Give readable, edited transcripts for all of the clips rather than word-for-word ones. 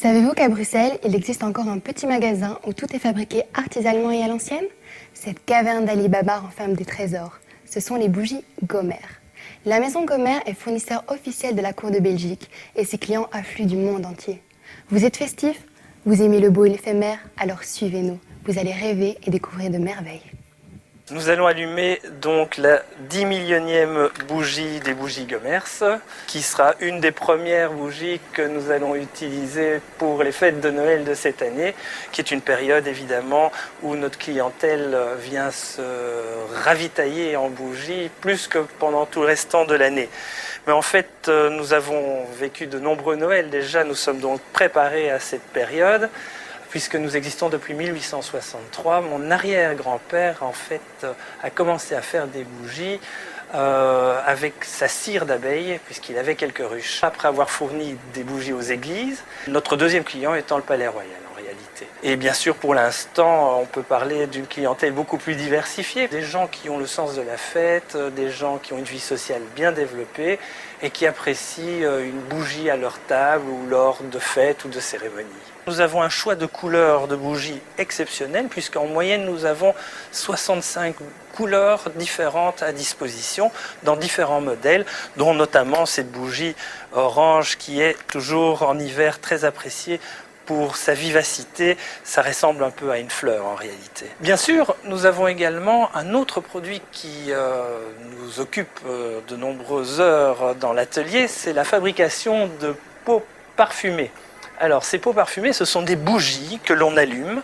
Savez-vous qu'à Bruxelles, il existe encore un petit magasin où tout est fabriqué artisanalement et à l'ancienne? Cette caverne d'Ali Baba renferme des trésors. Ce sont les bougies Gomer. La maison Gomer est fournisseur officiel de la cour de Belgique et ses clients affluent du monde entier. Vous êtes festif? Vous aimez le beau et l'éphémère? Alors suivez-nous. Vous allez rêver et découvrir de merveilles. Nous allons allumer donc la 10 millionième bougie des bougies Gomers, qui sera une des premières bougies que nous allons utiliser pour les fêtes de Noël de cette année, qui est une période évidemment où notre clientèle vient se ravitailler en bougies plus que pendant tout le restant de l'année. Mais en fait, nous avons vécu de nombreux Noëls déjà, nous sommes donc préparés à cette période. Puisque nous existons depuis 1863, mon arrière-grand-père en fait a commencé à faire des bougies avec sa cire d'abeille, puisqu'il avait quelques ruches. Après avoir fourni des bougies aux églises, notre deuxième client étant le Palais Royal en réalité. Et bien sûr, pour l'instant, on peut parler d'une clientèle beaucoup plus diversifiée. Des gens qui ont le sens de la fête, des gens qui ont une vie sociale bien développée et qui apprécient une bougie à leur table ou lors de fêtes ou de cérémonies. Nous avons un choix de couleurs de bougies exceptionnel, puisqu'en moyenne nous avons 65 couleurs différentes à disposition dans différents modèles, dont notamment cette bougie orange qui est toujours en hiver très appréciée pour sa vivacité. Ça ressemble un peu à une fleur en réalité. Bien sûr, nous avons également un autre produit qui nous occupe de nombreuses heures dans l'atelier, c'est la fabrication de pots parfumés. Alors, ces pots parfumés, ce sont des bougies que l'on allume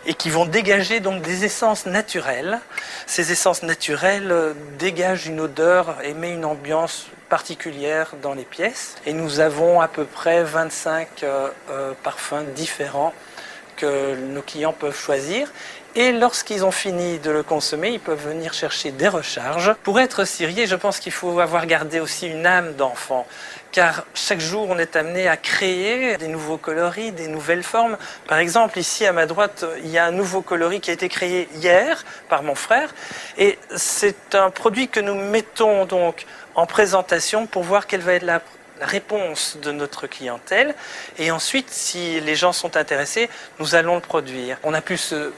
et qui vont dégager donc des essences naturelles. Ces essences naturelles dégagent une odeur et mettent une ambiance particulière dans les pièces. Et nous avons à peu près 25 parfums différents que nos clients peuvent choisir. Et lorsqu'ils ont fini de le consommer, ils peuvent venir chercher des recharges. Pour être cirier, je pense qu'il faut avoir gardé aussi une âme d'enfant, car chaque jour on est amené à créer des nouveaux coloris, des nouvelles formes. Par exemple, ici à ma droite, il y a un nouveau coloris qui a été créé hier par mon frère, et c'est un produit que nous mettons donc en présentation pour voir quelle va être la réponse de notre clientèle, et ensuite, si les gens sont intéressés, nous allons le produire. On a pu se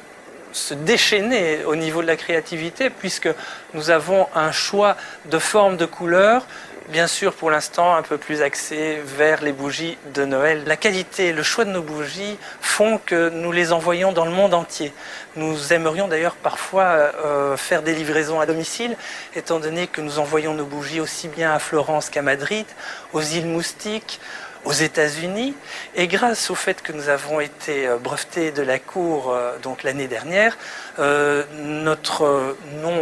déchaîner au niveau de la créativité, puisque nous avons un choix de formes, de couleurs, bien sûr pour l'instant un peu plus axé vers les bougies de Noël. La qualité et le choix de nos bougies font que nous les envoyons dans le monde entier. Nous aimerions d'ailleurs parfois faire des livraisons à domicile, étant donné que nous envoyons nos bougies aussi bien à Florence qu'à Madrid, aux îles Moustiques, aux États-Unis, et grâce au fait que nous avons été brevetés de la Cour donc l'année dernière, notre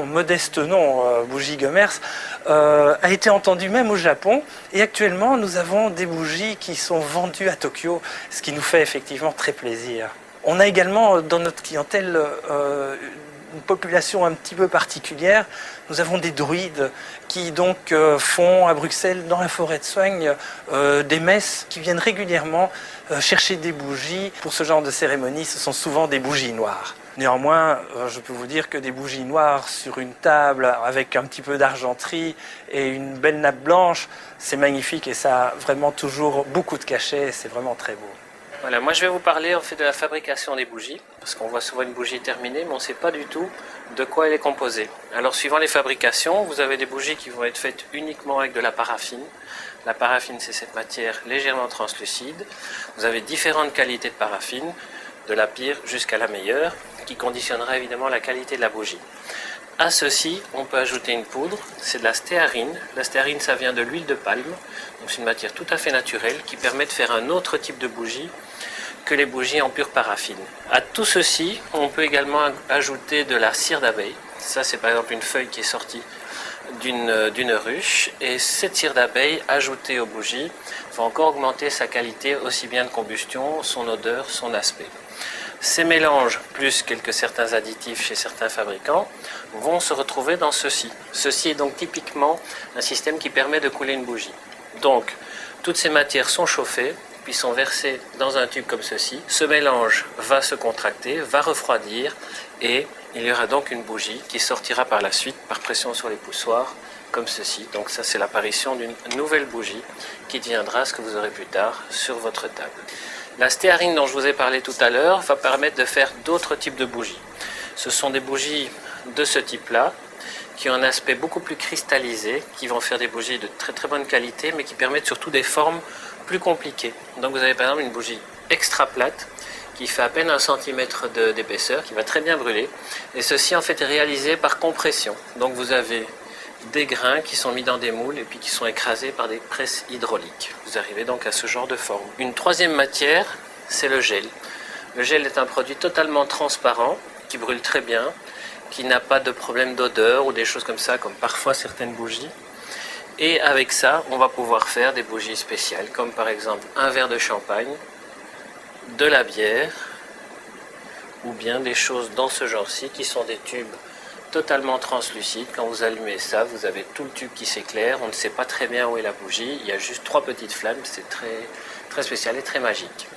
modeste nom, Bougie Gomers, a été entendu même au Japon, et actuellement nous avons des bougies qui sont vendues à Tokyo, ce qui nous fait effectivement très plaisir. On a également dans notre clientèle une population un petit peu particulière. Nous avons des druides qui donc font à Bruxelles, dans la forêt de Soignes, des messes qui viennent régulièrement chercher des bougies. Pour ce genre de cérémonie, ce sont souvent des bougies noires. Néanmoins, je peux vous dire que des bougies noires sur une table avec un petit peu d'argenterie et une belle nappe blanche, c'est magnifique et ça a vraiment toujours beaucoup de cachet et c'est vraiment très beau. Voilà, moi je vais vous parler en fait de la fabrication des bougies, parce qu'on voit souvent une bougie terminée, mais on ne sait pas du tout de quoi elle est composée. Alors suivant les fabrications, vous avez des bougies qui vont être faites uniquement avec de la paraffine. La paraffine, c'est cette matière légèrement translucide. Vous avez différentes qualités de paraffine, de la pire jusqu'à la meilleure, qui conditionnera évidemment la qualité de la bougie. À ceci, on peut ajouter une poudre, c'est de la stéarine. La stéarine, ça vient de l'huile de palme, donc c'est une matière tout à fait naturelle qui permet de faire un autre type de bougie que les bougies en pure paraffine. À tout ceci, on peut également ajouter de la cire d'abeille. Ça, c'est par exemple une feuille qui est sortie d'une ruche, et cette cire d'abeille ajoutée aux bougies va encore augmenter sa qualité, aussi bien de combustion, son odeur, son aspect. Ces mélanges, plus certains additifs chez certains fabricants, vont se retrouver dans ceci. Ceci est donc typiquement un système qui permet de couler une bougie. Donc, toutes ces matières sont chauffées, puis sont versées dans un tube comme ceci. Ce mélange va se contracter, va refroidir, et il y aura donc une bougie qui sortira par la suite par pression sur les poussoirs, comme ceci. Donc ça, c'est l'apparition d'une nouvelle bougie qui deviendra ce que vous aurez plus tard sur votre table. La stéarine dont je vous ai parlé tout à l'heure va permettre de faire d'autres types de bougies. Ce sont des bougies de ce type-là, qui ont un aspect beaucoup plus cristallisé, qui vont faire des bougies de très très bonne qualité, mais qui permettent surtout des formes plus compliquées. Donc vous avez par exemple une bougie extra plate, qui fait à peine 1 cm d'épaisseur, qui va très bien brûler. Et ceci en fait est réalisé par compression. Donc vous avez des grains qui sont mis dans des moules et puis qui sont écrasés par des presses hydrauliques. Vous arrivez donc à ce genre de forme. Une troisième matière, c'est le gel. Le gel est un produit totalement transparent, qui brûle très bien, qui n'a pas de problème d'odeur ou des choses comme ça, comme parfois certaines bougies. Et avec ça, on va pouvoir faire des bougies spéciales, comme par exemple un verre de champagne, de la bière, ou bien des choses dans ce genre-ci, qui sont des tubes totalement translucides. Quand vous allumez ça, vous avez tout le tube qui s'éclaire, on ne sait pas très bien où est la bougie, il y a juste 3 petites flammes, c'est très, très spécial et très magique.